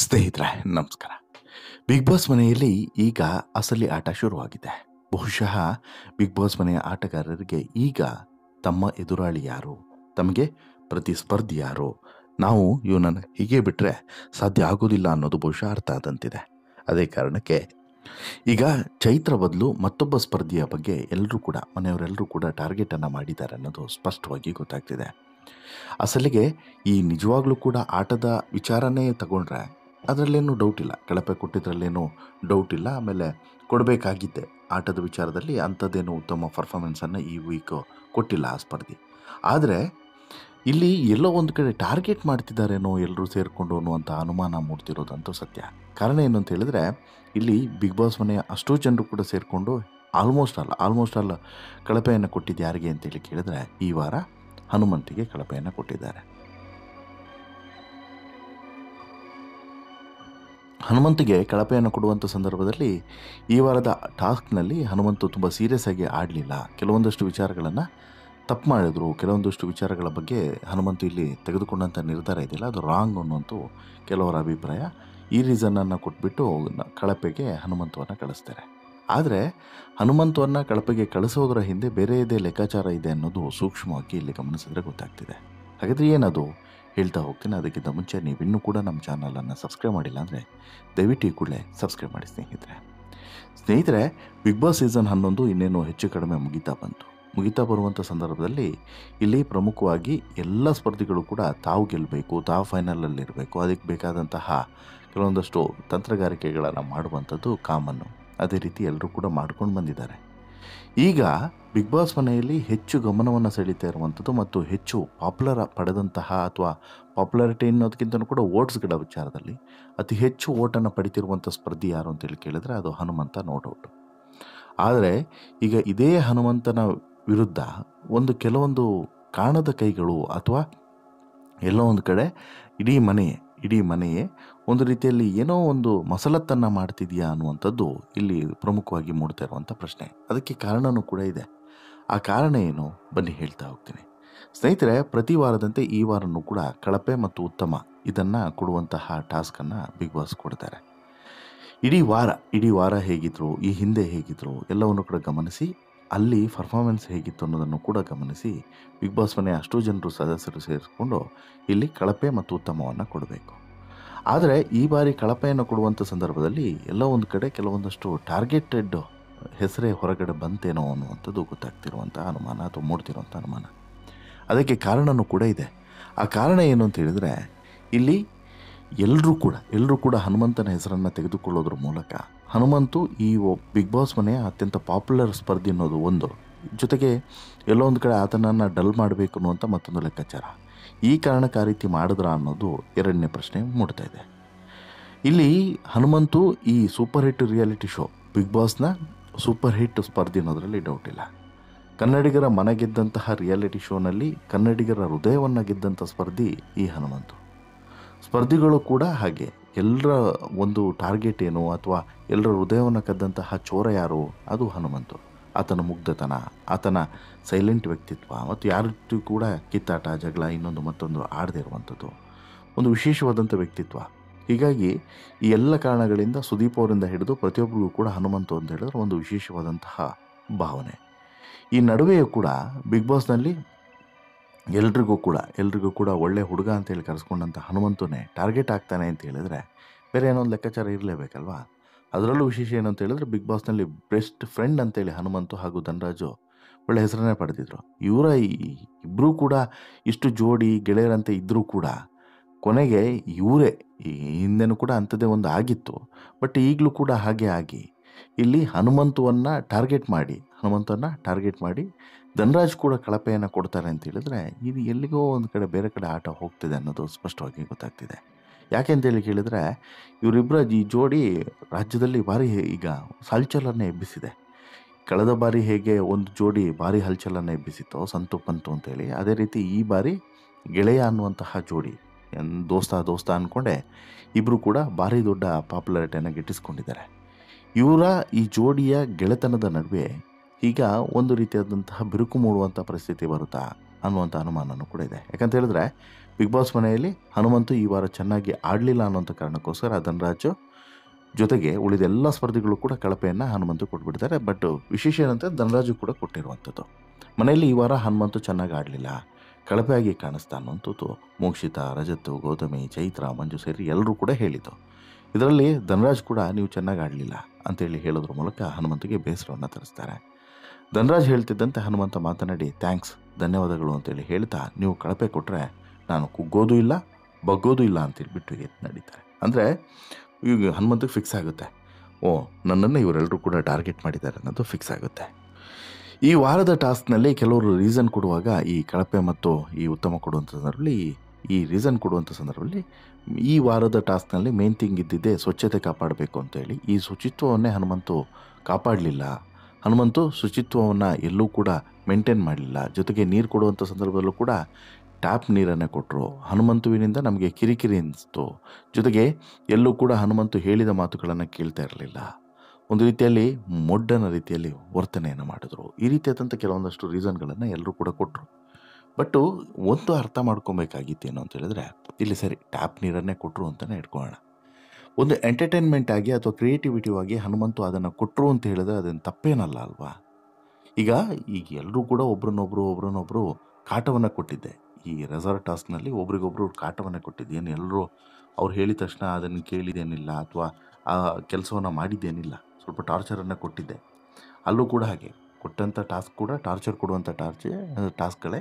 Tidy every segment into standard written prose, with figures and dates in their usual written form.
ಸ್ನೇಹಿತರೆ ನಮಸ್ಕಾರ. Big boss ಮನೆಯಲ್ಲಿ ಈಗ ಅಸಲಿ ಆಟ ಶುರುವಾಗಿದೆ. ಬಹುಶಃ ಬಿಗ್ ಬಾಸ್ ಮನೆಯ ಆಟಗಾರರಿಗೆ ಈಗ ತಮ್ಮ ಎದುರಾಳಿ ಯಾರು, ತಮಗೆ ಪ್ರತಿಸ್ಪರ್ಧಿ ಯಾರು, ನಾವು ಇವನನ್ನು ಹೀಗೆ ಬಿಟ್ಟರೆ ಸಾಧ್ಯ ಆಗೋದಿಲ್ಲ ಅನ್ನೋದು ಬಹುಶಃ ಅರ್ಥ ಆದಂತಿದೆ. ಅದೇ ಕಾರಣಕ್ಕೆ ಈಗ ಚೈತ್ರ ಬದಲು ಮತ್ತೊಬ್ಬ ಸ್ಪರ್ಧಿಯ ಬಗ್ಗೆ ಎಲ್ಲರೂ ಕೂಡ ಮನೆಯವರೆಲ್ಲರೂ ಕೂಡ ಟಾರ್ಗೆಟನ್ನು ಮಾಡಿದ್ದಾರೆ ಅನ್ನೋದು ಸ್ಪಷ್ಟವಾಗಿ ಗೊತ್ತಾಗ್ತಿದೆ. ಅಸಲಿಗೆ ಈ ನಿಜವಾಗ್ಲೂ ಕೂಡ ಆಟದ ವಿಚಾರನೇ ತಗೊಂಡ್ರೆ ಅದರಲ್ಲೇನೂ ಡೌಟ್ ಇಲ್ಲ, ಕಳಪೆ ಕೊಟ್ಟಿದ್ರಲ್ಲೇನೂ ಡೌಟ್ ಇಲ್ಲ. ಆಮೇಲೆ ಕೊಡಬೇಕಾಗಿದ್ದೆ ಆಟದ ವಿಚಾರದಲ್ಲಿ ಅಂಥದ್ದೇನು ಉತ್ತಮ ಪರ್ಫಾರ್ಮೆನ್ಸನ್ನು ಈ ವೀಕ್ ಕೊಟ್ಟಿಲ್ಲ ಆ ಸ್ಪರ್ಧಿ. ಆದರೆ ಇಲ್ಲಿ ಎಲ್ಲೋ ಒಂದು ಕಡೆ ಟಾರ್ಗೆಟ್ ಮಾಡ್ತಿದ್ದಾರೇನೋ ಎಲ್ಲರೂ ಸೇರಿಕೊಂಡು ಅನ್ನುವಂಥ ಅನುಮಾನ ಮೂಡ್ತಿರೋದಂತೂ ಸತ್ಯ. ಕಾರಣ ಏನು ಅಂತ ಹೇಳಿದ್ರೆ, ಇಲ್ಲಿ ಬಿಗ್ ಬಾಸ್ ಮನೆಯ ಅಷ್ಟೋ ಜನರು ಕೂಡ ಸೇರಿಕೊಂಡು ಆಲ್ಮೋಸ್ಟ್ ಅಲ್ಲ ಕಳಪೆಯನ್ನು ಕೊಟ್ಟಿದ್ದು ಯಾರಿಗೆ ಅಂತೇಳಿ ಕೇಳಿದ್ರೆ ಈ ವಾರ ಹನುಮಂತಿಗೆ ಕಳಪೆಯನ್ನು ಕೊಟ್ಟಿದ್ದಾರೆ. ಹನುಮಂತಿಗೆ ಕಳಪೆಯನ್ನು ಕೊಡುವಂಥ ಸಂದರ್ಭದಲ್ಲಿ ಈ ವಾರದ ಟಾಸ್ಕ್ನಲ್ಲಿ ಹನುಮಂತು ತುಂಬ ಸೀರಿಯಸ್ ಆಗಿ ಆಡಲಿಲ್ಲ. ಕೆಲವೊಂದಷ್ಟು ವಿಚಾರಗಳನ್ನು ತಪ್ಪು ಮಾಡಿದ್ರು. ಕೆಲವೊಂದಷ್ಟು ವಿಚಾರಗಳ ಬಗ್ಗೆ ಹನುಮಂತು ಇಲ್ಲಿ ತೆಗೆದುಕೊಂಡಂಥ ನಿರ್ಧಾರ ಇದೆಯಲ್ಲ ಅದು ರಾಂಗ್ ಅನ್ನುವಂತೂ ಕೆಲವರ ಅಭಿಪ್ರಾಯ. ಈ ರೀಸನನ್ನು ಕೊಟ್ಬಿಟ್ಟು ಕಳಪೆಗೆ ಹನುಮಂತವನ್ನು ಕಳಿಸ್ತಾರೆ. ಆದರೆ ಹನುಮಂತವನ್ನು ಕಳಪೆಗೆ ಕಳಿಸೋದರ ಹಿಂದೆ ಬೇರೆಯದೇ ಲೆಕ್ಕಾಚಾರ ಇದೆ ಅನ್ನೋದು ಸೂಕ್ಷ್ಮವಾಗಿ ಇಲ್ಲಿ ಗಮನಿಸಿದ್ರೆ ಗೊತ್ತಾಗ್ತಿದೆ. ಹಾಗಾದರೆ ಏನದು ಹೇಳ್ತಾ ಹೋಗ್ತೀನಿ. ಅದಕ್ಕಿಂತ ಮುಂಚೆ ನೀವಿನ್ನೂ ಕೂಡ ನಮ್ಮ ಚಾನಲನ್ನು ಸಬ್ಸ್ಕ್ರೈಬ್ ಮಾಡಿಲ್ಲ ಅಂದರೆ ದಯವಿಟ್ಟು ಈ ಕೂಡಲೇ ಸಬ್ಸ್ಕ್ರೈಬ್ ಮಾಡಿ ಸ್ನೇಹಿತರೆ. ಬಿಗ್ ಬಾಸ್ ಸೀಸನ್ 11 ಇನ್ನೇನು ಹೆಚ್ಚು ಕಡಿಮೆ ಮುಗಿತಾ ಬರುವಂಥ ಸಂದರ್ಭದಲ್ಲಿ ಇಲ್ಲಿ ಪ್ರಮುಖವಾಗಿ ಎಲ್ಲ ಸ್ಪರ್ಧಿಗಳು ಕೂಡ ತಾವು ಗೆಲ್ಲಬೇಕು, ತಾವು ಫೈನಲಲ್ಲಿರಬೇಕು, ಅದಕ್ಕೆ ಬೇಕಾದಂತಹ ಕೆಲವೊಂದಷ್ಟು ತಂತ್ರಗಾರಿಕೆಗಳನ್ನು ಮಾಡುವಂಥದ್ದು ಕಾಮನ್ನು. ಅದೇ ರೀತಿ ಎಲ್ಲರೂ ಕೂಡ ಮಾಡ್ಕೊಂಡು ಬಂದಿದ್ದಾರೆ. ಈಗ ಬಿಗ್ ಬಾಸ್ ಮನೆಯಲ್ಲಿ ಹೆಚ್ಚು ಗಮನವನ್ನು ಸೆಳೀತಾ ಇರುವಂಥದ್ದು ಮತ್ತು ಹೆಚ್ಚು ಪಾಪ್ಯುಲರ್ ಪಡೆದಂತಹ ಅಥವಾ ಪಾಪ್ಯುಲಾರಿಟಿ ಅನ್ನೋದಕ್ಕಿಂತ ಕೂಡ ಓಟ್ಸ್ಗಳ ವಿಚಾರದಲ್ಲಿ ಅತಿ ಹೆಚ್ಚು ಓಟನ್ನು ಪಡಿತಿರುವಂಥ ಸ್ಪರ್ಧಿ ಯಾರು ಅಂತೇಳಿ ಕೇಳಿದ್ರೆ ಅದು ಹನುಮಂತ, ನೋ ಡೌಟ್. ಆದರೆ ಈಗ ಇದೇ ಹನುಮಂತನ ವಿರುದ್ಧ ಕೆಲವೊಂದು ಕಾಣದ ಕೈಗಳು ಅಥವಾ ಎಲ್ಲೋ ಒಂದು ಕಡೆ ಇಡೀ ಮನೆಯೇ ಒಂದು ರೀತಿಯಲ್ಲಿ ಏನೋ ಒಂದು ಮಸಲತ್ತನ್ನು ಮಾಡ್ತಿದೆಯಾ ಅನ್ನುವಂಥದ್ದು ಇಲ್ಲಿ ಪ್ರಮುಖವಾಗಿ ಮೂಡ್ತಾ ಇರುವಂಥ ಪ್ರಶ್ನೆ. ಅದಕ್ಕೆ ಕಾರಣವೂ ಕೂಡ ಇದೆ. ಆ ಕಾರಣ ಏನು ಬನ್ನಿ ಹೇಳ್ತಾ ಹೋಗ್ತೀನಿ. ಸ್ನೇಹಿತರೆ, ಪ್ರತಿ ವಾರದಂತೆ ಈ ವಾರನೂ ಕೂಡ ಕಳಪೆ ಮತ್ತು ಉತ್ತಮ ಇದನ್ನು ಕೊಡುವಂತಹ ಟಾಸ್ಕನ್ನು ಬಿಗ್ ಬಾಸ್ ಕೊಡ್ತಾರೆ. ಇಡೀ ವಾರ ಹೇಗಿದ್ರು, ಈ ಹಿಂದೆ ಹೇಗಿದ್ರು ಎಲ್ಲವನ್ನು ಕೂಡ ಗಮನಿಸಿ, ಅಲ್ಲಿ ಪರ್ಫಾರ್ಮೆನ್ಸ್ ಹೇಗಿತ್ತು ಅನ್ನೋದನ್ನು ಕೂಡ ಗಮನಿಸಿ ಬಿಗ್ ಬಾಸ್ ಮನೆ ಅಷ್ಟೋ ಜನರು ಸದಸ್ಯರು ಸೇರಿಸ್ಕೊಂಡು ಇಲ್ಲಿ ಕಳಪೆ ಮತ್ತು ಉತ್ತಮವನ್ನು ಕೊಡಬೇಕು. ಆದರೆ ಈ ಬಾರಿ ಕಳಪೆಯನ್ನು ಕೊಡುವಂಥ ಸಂದರ್ಭದಲ್ಲಿ ಎಲ್ಲೋ ಒಂದು ಕಡೆ ಕೆಲವೊಂದಷ್ಟು ಟಾರ್ಗೆಟೆಡ್ ಹೆಸರೇ ಹೊರಗಡೆ ಬಂತೇನೋ ಅನ್ನುವಂಥದ್ದು ಗೊತ್ತಾಗ್ತಿರುವಂಥ ಅನುಮಾನ ಅಥವಾ ಮೂಡ್ತಿರುವಂಥ ಅನುಮಾನ. ಅದಕ್ಕೆ ಕಾರಣವೂ ಕೂಡ ಇದೆ. ಆ ಕಾರಣ ಏನು ಅಂತ ಹೇಳಿದರೆ, ಇಲ್ಲಿ ಎಲ್ಲರೂ ಕೂಡ ಹನುಮಂತನ ಹೆಸರನ್ನು ತೆಗೆದುಕೊಳ್ಳೋದ್ರ ಮೂಲಕ ಹನುಮಂತು ಈ ಬಿಗ್ ಬಾಸ್ ಮನೆಯ ಅತ್ಯಂತ ಪಾಪ್ಯುಲರ್ ಸ್ಪರ್ಧಿ ಅನ್ನೋದು ಒಂದು, ಜೊತೆಗೆ ಎಲ್ಲೋ ಒಂದು ಕಡೆ ಆತನನ್ನು ಡಲ್ ಮಾಡಬೇಕು ಅನ್ನುವಂಥ ಮತ್ತೊಂದು ಲೆಕ್ಕಾಚಾರ. ಈ ಕಾರಣಕ್ಕೆ ಆ ರೀತಿ ಮಾಡಿದ್ರ ಅನ್ನೋದು ಎರಡನೇ ಪ್ರಶ್ನೆ ಮೂಡ್ತಾ ಇದೆ. ಇಲ್ಲಿ ಹನುಮಂತು ಈ super hit reality show big ಬಾಸ್ನ ಸೂಪರ್ ಹಿಟ್ ಸ್ಪರ್ಧಿ ಅನ್ನೋದರಲ್ಲಿ ಡೌಟ್ ಇಲ್ಲ. ಕನ್ನಡಿಗರ ಮನ ಗೆದ್ದಂತಹ ರಿಯಾಲಿಟಿ ಶೋನಲ್ಲಿ ಕನ್ನಡಿಗರ ಹೃದಯವನ್ನು ಗೆದ್ದಂಥ ಸ್ಪರ್ಧಿ ಈ ಹನುಮಂತು. ಸ್ಪರ್ಧಿಗಳು ಕೂಡ ಹಾಗೆ ಎಲ್ಲರ ಒಂದು ಟಾರ್ಗೆಟ್ ಏನು ಅಥವಾ ಎಲ್ಲರ ಹೃದಯವನ್ನು ಕದ್ದಂತಹ ಚೋರ ಯಾರು, ಅದು ಹನುಮಂತು. ಆತನ ಮುಗ್ಧತನ, ಆತನ ಸೈಲೆಂಟ್ ವ್ಯಕ್ತಿತ್ವ ಮತ್ತು ಯಾರಿಗೂ ಕೂಡ ಕಿತ್ತಾಟ, ಜಗಳ, ಮತ್ತೊಂದು ಆಡದೇ ಇರುವಂಥದ್ದು ಒಂದು ವಿಶೇಷವಾದಂಥ ವ್ಯಕ್ತಿತ್ವ. ಹೀಗಾಗಿ ಈ ಎಲ್ಲ ಕಾರಣಗಳಿಂದ ಸುದೀಪ್ ಅವರಿಂದ ಹಿಡಿದು ಪ್ರತಿಯೊಬ್ಬರಿಗೂ ಕೂಡ ಹನುಮಂತು ಅಂತ ಹೇಳಿದ್ರೆ ಒಂದು ವಿಶೇಷವಾದಂತಹ ಭಾವನೆ. ಈ ನಡುವೆಯೂ ಕೂಡ ಬಿಗ್ ಬಾಸ್ನಲ್ಲಿ ಎಲ್ರಿಗೂ ಕೂಡ ಒಳ್ಳೆ ಹುಡುಗ ಅಂತೇಳಿ ಕರೆಸ್ಕೊಂಡಂಥ ಹನುಮಂತನೇ ಟಾರ್ಗೆಟ್ ಆಗ್ತಾನೆ ಅಂತ ಹೇಳಿದ್ರೆ ಬೇರೆ ಏನೋ ಒಂದು ಲೆಕ್ಕಾಚಾರ ಇರಲೇಬೇಕಲ್ವಾ. ಅದರಲ್ಲೂ ವಿಶೇಷ ಏನು ಅಂತ ಹೇಳಿದ್ರೆ, ಬಿಗ್ ಬಾಸ್ನಲ್ಲಿ ಬೆಸ್ಟ್ ಫ್ರೆಂಡ್ ಅಂತೇಳಿ ಹನುಮಂತು ಹಾಗೂ ಧನರಾಜು ಒಳ್ಳೆ ಹೆಸರನ್ನೇ ಪಡೆದಿದ್ರು. ಇಬ್ಬರೂ ಕೂಡ ಇಷ್ಟು ಜೋಡಿ ಗೆಳೆಯರಂತೆ ಇದ್ದರೂ ಕೂಡ ಕೊನೆಗೆ ಇವರೇ ಹಿಂದೆನೂ ಕೂಡ ಅಂಥದ್ದೇ ಒಂದು ಆಗಿತ್ತು. ಬಟ್ ಈಗಲೂ ಕೂಡ ಹಾಗೆ ಆಗಿ ಇಲ್ಲಿ ಹನುಮಂತವನ್ನು ಟಾರ್ಗೆಟ್ ಮಾಡಿ ಧನರಾಜ್ ಕೂಡ ಕಳಪೆಯನ್ನು ಕೊಡ್ತಾರೆ ಅಂತ ಹೇಳಿದ್ರೆ ಇದು ಎಲ್ಲಿಗೋ ಒಂದು ಕಡೆ ಬೇರೆ ಕಡೆ ಆಟ ಹೋಗ್ತಿದೆ ಅನ್ನೋದು ಸ್ಪಷ್ಟವಾಗಿ ಗೊತ್ತಾಗ್ತಿದೆ. ಯಾಕೆ ಅಂತೇಳಿ ಕೇಳಿದರೆ, ಇವರಿಬ್ಬರ ಈ ಜೋಡಿ ರಾಜ್ಯದಲ್ಲಿ ಭಾರಿ ಈಗ ಹಲ್ಚಲನ್ನು ಎಬ್ಬಿಸಿದೆ. ಕಳೆದ ಬಾರಿ ಹೇಗೆ ಒಂದು ಜೋಡಿ ಭಾರಿ ಹಲ್ಚಲನ್ನು ಎಬ್ಬಿಸಿತ್ತೋ ಸಂತು ಪಂತು ಅಂತೇಳಿ, ಅದೇ ರೀತಿ ಈ ಬಾರಿ ಗೆಳೆಯ ಅನ್ನುವಂತಹ ಜೋಡಿ ದೋಸ್ತ ಅಂದ್ಕೊಂಡೆ ಇಬ್ಬರು ಕೂಡ ಭಾರಿ ದೊಡ್ಡ ಪಾಪ್ಯುಲಾರಿಟಿಯನ್ನು ಗಿಟ್ಟಿಸ್ಕೊಂಡಿದ್ದಾರೆ. ಇವರ ಈ ಜೋಡಿಯ ಗೆಳೆತನದ ನಡುವೆ ಈಗ ಒಂದು ರೀತಿಯಾದಂತಹ ಬಿರುಕು ಮೂಡುವಂಥ ಪರಿಸ್ಥಿತಿ ಬರುತ್ತಾ ಅನ್ನುವಂಥ ಅನುಮಾನನೂ ಕೂಡ ಇದೆ. ಯಾಕಂತ ಹೇಳಿದ್ರೆ ಬಿಗ್ ಬಾಸ್ ಮನೆಯಲ್ಲಿ ಹನುಮಂತು ಈ ವಾರ ಚೆನ್ನಾಗಿ ಆಡಲಿಲ್ಲ ಅನ್ನೋಂಥ ಕಾರಣಕ್ಕೋಸ್ಕರ ಧನರಾಜು ಜೊತೆಗೆ ಉಳಿದ ಎಲ್ಲ ಸ್ಪರ್ಧಿಗಳು ಕೂಡ ಕಳಪೆಯನ್ನು ಹನುಮಂತು ಕೊಟ್ಬಿಡ್ತಾರೆ. ಬಟ್ ವಿಶೇಷ ಏನಂದರೆ ಧನರಾಜು ಕೂಡ ಕೊಟ್ಟಿರುವಂಥದ್ದು. ಮನೆಯಲ್ಲಿ ಈ ವಾರ ಹನುಮಂತು ಚೆನ್ನಾಗಿ ಆಡಲಿಲ್ಲ, ಕಳಪೆಯಾಗಿ ಕಾಣಿಸ್ತಾ ಅನ್ನೋಂಥದ್ದು ಮೋಕ್ಷಿತಾ, ರಜತ್, ಗೌತಮಿ, ಚೈತ್ರ, ಮಂಜು ಸೇರಿ ಎಲ್ಲರೂ ಕೂಡ ಹೇಳಿದ್ದು. ಇದರಲ್ಲಿ ಧನರಾಜ್ ಕೂಡ ನೀವು ಚೆನ್ನಾಗಿ ಆಡಲಿಲ್ಲ ಅಂತೇಳಿ ಹೇಳೋದ್ರ ಮೂಲಕ ಹನುಮಂತಿಗೆ ಬೇಸರವನ್ನು ತರಿಸ್ತಾರೆ. ಧನರಾಜ್ ಹೇಳ್ತಿದ್ದಂತೆ ಹನುಮಂತ ಮಾತನಾಡಿ ಥ್ಯಾಂಕ್ಸ್, ಧನ್ಯವಾದಗಳು ಅಂತೇಳಿ ಹೇಳ್ತಾ, ನೀವು ಕಳಪೆ ಕೊಟ್ಟರೆ ನಾನು ಕುಗ್ಗೋದು ಇಲ್ಲ, ಬಗ್ಗೋದು ಇಲ್ಲ ಅಂತೇಳ್ಬಿಟ್ಟು ಎದ್ದು ನಡೀತಾರೆ. ಅಂದರೆ ಈಗ ಹನುಮಂತಕ್ಕೆ ಫಿಕ್ಸ್ ಆಗುತ್ತೆ, ಓ ನನ್ನನ್ನು ಇವರೆಲ್ಲರೂ ಕೂಡ ಟಾರ್ಗೆಟ್ ಮಾಡಿದ್ದಾರೆ ಅನ್ನೋದು ಫಿಕ್ಸ್ ಆಗುತ್ತೆ. ಈ ವಾರದ ಟಾಸ್ಕ್ನಲ್ಲಿ ಕೆಲವರು ರೀಸನ್ ಕೊಡುವಾಗ ಈ ಕಳಪೆ ಮತ್ತು ಈ ಉತ್ತಮ ಕೊಡುವಂಥ ಸಂದರ್ಭದಲ್ಲಿ ಈ ರೀಸನ್ ಕೊಡುವಂಥ ಸಂದರ್ಭದಲ್ಲಿ ಈ ವಾರದ ಟಾಸ್ಕ್ನಲ್ಲಿ ಮೇನ್ ಥಿಂಗ್ ಇದ್ದಿದ್ದೇ ಸ್ವಚ್ಛತೆ ಕಾಪಾಡಬೇಕು ಅಂತೇಳಿ. ಈ ಶುಚಿತ್ವವನ್ನೇ ಹನುಮಂತು ಕಾಪಾಡಲಿಲ್ಲ. ಹನುಮಂತು ಶುಚಿತ್ವವನ್ನು ಎಲ್ಲೂ ಕೂಡ ಮೇಂಟೈನ್ ಮಾಡಲಿಲ್ಲ. ಜೊತೆಗೆ ನೀರು ಕೊಡುವಂಥ ಸಂದರ್ಭದಲ್ಲೂ ಕೂಡ ಟ್ಯಾಪ್ ನೀರನ್ನೇ ಕೊಟ್ಟರು. ಹನುಮಂತುವಿನಿಂದ ನಮಗೆ ಕಿರಿಕಿರಿ ಅನಿಸ್ತು. ಜೊತೆಗೆ ಎಲ್ಲೂ ಕೂಡ ಹನುಮಂತು ಹೇಳಿದ ಮಾತುಗಳನ್ನು ಕೇಳ್ತಾ ಇರಲಿಲ್ಲ. ಒಂದು ರೀತಿಯಲ್ಲಿ ಮೊಡ್ಡನ ರೀತಿಯಲ್ಲಿ ವರ್ತನೆಯನ್ನು ಮಾಡಿದ್ರು. ಈ ರೀತಿಯಾದಂಥ ಕೆಲವೊಂದಷ್ಟು ರೀಸನ್ಗಳನ್ನು ಎಲ್ಲರೂ ಕೂಡ ಕೊಟ್ಟರು. ಬಟ್ಟು ಒಂದು ಅರ್ಥ ಮಾಡ್ಕೊಬೇಕಾಗಿತ್ತೇನು ಅಂತ ಹೇಳಿದ್ರೆ, ಇಲ್ಲಿ ಸರಿ ಟ್ಯಾಪ್ ನೀರನ್ನೇ ಕೊಟ್ಟರು ಅಂತಲೇ ಇಟ್ಕೊಳ್ಳೋಣ. ಒಂದು ಎಂಟರ್ಟೈನ್ಮೆಂಟ್ ಆಗಿ ಅಥವಾ ಕ್ರಿಯೇಟಿವಿಟಿವ್ ಆಗಿ ಹನುಮಂತು ಅದನ್ನು ಕೊಟ್ಟರು ಅಂತ ಹೇಳಿದ್ರೆ ಅದನ್ನು ತಪ್ಪೇನಲ್ಲ ಅಲ್ವಾ? ಈಗ ಎಲ್ಲರೂ ಕೂಡ ಒಬ್ರನ್ನೊಬ್ರು ಕಾಟವನ್ನು ಕೊಟ್ಟಿದ್ದೆ. ಈ ರೆಸಾರ್ಟ್ ಟಾಸ್ಕ್ನಲ್ಲಿ ಒಬ್ರಿಗೊಬ್ರು ಕಾಟವನ್ನು ಕೊಟ್ಟಿದ್ದೆ. ಏನು ಎಲ್ಲರೂ ಅವ್ರು ಹೇಳಿದ ತಕ್ಷಣ ಅದನ್ನು ಕೇಳಿದ್ದೇನಿಲ್ಲ ಅಥವಾ ಆ ಕೆಲಸವನ್ನು ಮಾಡಿದ್ದೇನಿಲ್ಲ. ಸ್ವಲ್ಪ ಟಾರ್ಚರನ್ನು ಕೊಟ್ಟಿದ್ದೆ. ಅಲ್ಲೂ ಕೂಡ ಹಾಗೆ ಕೊಟ್ಟಂಥ ಟಾಸ್ಕ್ ಕೂಡ ಟಾರ್ಚರ್ ಕೊಡುವಂಥ ಟಾಸ್ಕ್ಗಳೇ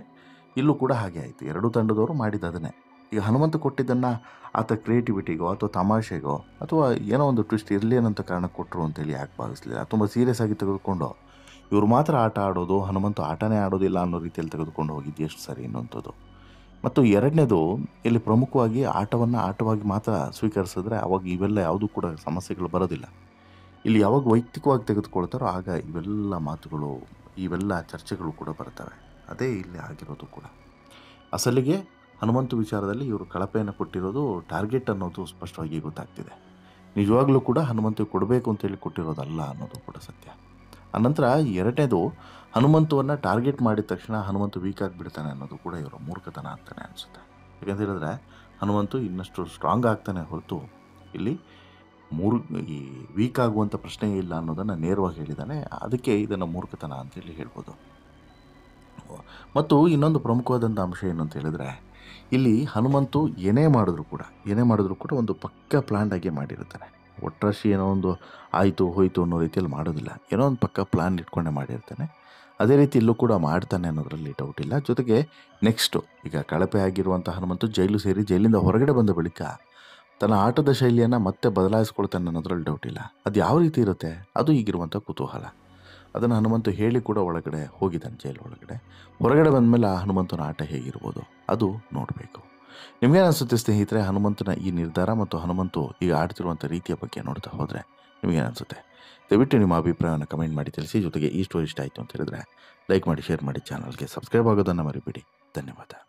ಇಲ್ಲೂ ಕೂಡ ಹಾಗೆ ಆಯಿತು. ಎರಡೂ ತಂಡದವರು ಮಾಡಿದ್ದು ಅದನ್ನೇ. ಈಗ ಹನುಮಂತ ಕೊಟ್ಟಿದ್ದನ್ನು ಆತ ಕ್ರಿಯೇಟಿವಿಟಿಗೋ ಅಥವಾ ತಮಾಷೆಗೋ ಅಥವಾ ಏನೋ ಒಂದು ಟ್ವಿಸ್ಟ್ ಇರಲಿ ಅನ್ನೋಂಥ ಕಾರಣಕ್ಕೆ ಕೊಟ್ಟರು ಅಂತೇಳಿ ಯಾಕೆ ಭಾವಿಸಲಿಲ್ಲ? ತುಂಬ ಸೀರಿಯಸ್ ಆಗಿ ತೆಗೆದುಕೊಂಡು ಇವರು ಮಾತ್ರ ಆಟ ಆಡೋದು, ಹನುಮಂತು ಆಟನೇ ಆಡೋದಿಲ್ಲ ಅನ್ನೋ ರೀತಿಯಲ್ಲಿ ತೆಗೆದುಕೊಂಡು ಹೋಗಿದ್ದು ಎಷ್ಟು ಸರಿ ಅನ್ನೋಂಥದ್ದು. ಮತ್ತು ಎರಡನೇದು, ಇಲ್ಲಿ ಪ್ರಮುಖವಾಗಿ ಆಟವನ್ನು ಆಟವಾಗಿ ಮಾತ್ರ ಸ್ವೀಕರಿಸಿದ್ರೆ ಅವಾಗ ಇವೆಲ್ಲ ಯಾವುದೂ ಕೂಡ ಸಮಸ್ಯೆಗಳು ಬರೋದಿಲ್ಲ. ಇಲ್ಲಿ ಯಾವಾಗ ವೈಯಕ್ತಿಕವಾಗಿ ತೆಗೆದುಕೊಳ್ತಾರೋ ಆಗ ಇವೆಲ್ಲ ಮಾತುಗಳು, ಇವೆಲ್ಲ ಚರ್ಚೆಗಳು ಕೂಡ ಬರ್ತವೆ. ಅದೇ ಇಲ್ಲಿ ಆಗಿರೋದು ಕೂಡ. ಅಸಲಿಗೆ ಹನುಮಂತು ವಿಚಾರದಲ್ಲಿ ಇವರು ಕಳಪೆಯನ್ನು ಕೊಟ್ಟಿರೋದು ಟಾರ್ಗೆಟ್ ಅನ್ನೋದು ಸ್ಪಷ್ಟವಾಗಿ ಗೊತ್ತಾಗ್ತಿದೆ. ನಿಜವಾಗ್ಲೂ ಕೂಡ ಹನುಮಂತು ಕೊಡಬೇಕು ಅಂತೇಳಿ ಕೊಟ್ಟಿರೋದಲ್ಲ ಅನ್ನೋದು ಕೂಡ ಸತ್ಯ. ಅನಂತರ ಎರಡನೇದು, ಹನುಮಂತುವನ್ನು ಟಾರ್ಗೆಟ್ ಮಾಡಿದ ತಕ್ಷಣ ಹನುಮಂತು ವೀಕ್ ಆಗಿಬಿಡ್ತಾನೆ ಅನ್ನೋದು ಕೂಡ ಇವರ ಮೂರ್ಖತನ ಅಂತಲೇ ಅನಿಸುತ್ತೆ. ಯಾಕಂತ ಹೇಳಿದ್ರೆ ಹನುಮಂತು ಇನ್ನಷ್ಟು ಸ್ಟ್ರಾಂಗ್ ಆಗ್ತಾನೆ ಹೊರತು ಇಲ್ಲಿ ಈ ವೀಕ್ ಆಗುವಂಥ ಪ್ರಶ್ನೆ ಇಲ್ಲ ಅನ್ನೋದನ್ನು ನೇರವಾಗಿ ಹೇಳಿದ್ದಾನೆ. ಅದಕ್ಕೆ ಇದನ್ನು ಮೂರ್ಖತನ ಅಂತೇಳಿ ಹೇಳ್ಬೋದು. ಮತ್ತು ಇನ್ನೊಂದು ಪ್ರಮುಖವಾದಂಥ ಅಂಶ ಏನು ಅಂತ ಹೇಳಿದ್ರೆ, ಇಲ್ಲಿ ಹನುಮಂತು ಏನೇ ಮಾಡಿದ್ರು ಕೂಡ ಒಂದು ಪಕ್ಕ ಪ್ಲ್ಯಾನ್ಡಾಗೆ ಮಾಡಿರ್ತಾನೆ. ಒಟ್ರಾಶಿ ಏನೋ ಒಂದು ಆಯಿತು ಹೋಯಿತು ಅನ್ನೋ ರೀತಿಯಲ್ಲಿ ಮಾಡೋದಿಲ್ಲ. ಏನೋ ಒಂದು ಪಕ್ಕ ಪ್ಲ್ಯಾನ್ ಇಟ್ಕೊಂಡೇ ಮಾಡಿರ್ತಾನೆ. ಅದೇ ರೀತಿ ಇಲ್ಲೂ ಕೂಡ ಮಾಡ್ತಾನೆ ಅನ್ನೋದರಲ್ಲಿ ಡೌಟ್ ಇಲ್ಲ. ಜೊತೆಗೆ ನೆಕ್ಸ್ಟು ಈಗ ಕಳಪೆ ಆಗಿರುವಂಥ ಹನುಮಂತು ಜೈಲಿಂದ ಹೊರಗಡೆ ಬಂದ ಬಳಿಕ ತನ್ನ ಆಟದ ಶೈಲಿಯನ್ನು ಮತ್ತೆ ಬದಲಾಯಿಸ್ಕೊಳ್ತಾನೆ ಅನ್ನೋದ್ರಲ್ಲಿ ಡೌಟ್ ಇಲ್ಲ. ಅದು ಯಾವ ರೀತಿ ಇರುತ್ತೆ ಅದು ಈಗಿರುವಂಥ ಕುತೂಹಲ. ಅದನ್ನು ಹನುಮಂತು ಹೇಳಿ ಕೂಡ ಒಳಗಡೆ ಹೋಗಿದ್ದಾನೆ, ಜೈಲು ಒಳಗಡೆ. ಹೊರಗಡೆ ಬಂದಮೇಲೆ ಆ ಹನುಮಂತನ ಆಟ ಹೇಗಿರ್ಬೋದು ಅದು ನೋಡಬೇಕು. ನಿಮಗೇನು ಅನಿಸುತ್ತೆ ಸ್ನೇಹಿತರೆ, ಹನುಮಂತನ ಈ ನಿರ್ಧಾರ ಮತ್ತು ಹನುಮಂತು ಈಗ ಆಡ್ತಿರುವಂಥ ರೀತಿಯ ಬಗ್ಗೆ ನೋಡ್ತಾ ಹೋದರೆ ನಿಮಗೇನು ಅನಿಸುತ್ತೆ? ದಯವಿಟ್ಟು ನಿಮ್ಮ ಅಭಿಪ್ರಾಯವನ್ನು ಕಮೆಂಟ್ ಮಾಡಿ ತಿಳಿಸಿ. ಜೊತೆಗೆ ಈ ಸ್ಟೋರಿ ಇಷ್ಟ ಆಯಿತು ಅಂತ ಹೇಳಿದ್ರೆ ಲೈಕ್ ಮಾಡಿ, ಶೇರ್ ಮಾಡಿ, ಚಾನಲ್ಗೆ ಸಬ್ಸ್ಕ್ರೈಬ್ ಆಗೋದನ್ನು ಮರಿಬೇಡಿ. ಧನ್ಯವಾದ.